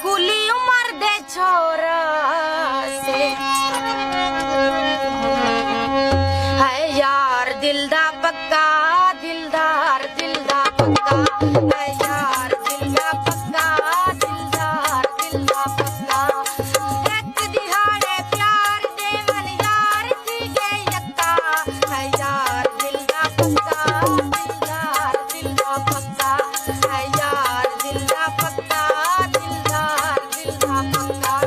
कुली उमर दे छोरा से है यार दिल दा पक्का दिलदार दिल दा पक्का है यार दिल दा पक्का दिलदार दिल दा पक्का एक दिहाड़े प्यार दे मन यार थी गए यक्का है यार दिल दा पक्का दिलदार दिल दा पक्का है यार दिल दा पक्का दिलदार दिल दा पक्का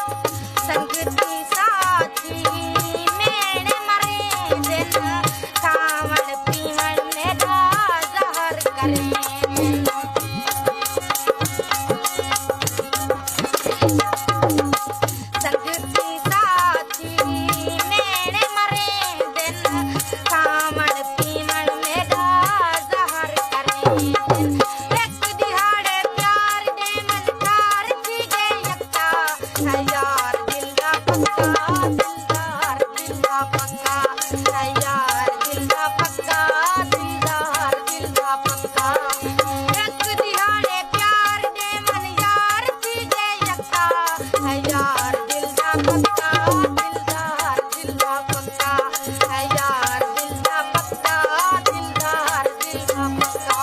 संगती साथी मेरे मरे दिन खावन पीवन मेरा जहर करे संगती साथी मेरे मरे दिन खावन पीवन मेरा जहर करे एक दिहाड़े प्यार दे मन कार थी गए यक्का है यार दिल दा पक्का दिलदार दिल दा पक्का है यार दिल दा पक्का दिलदार दिल दा पक्का एक दिहाड़े प्यार दे मन यार थी गए यक्का है यार दिल दा पक्का दिलदार दिल दा पक्का है यार दिल दा पक्का दिलदार दिल दा पक्का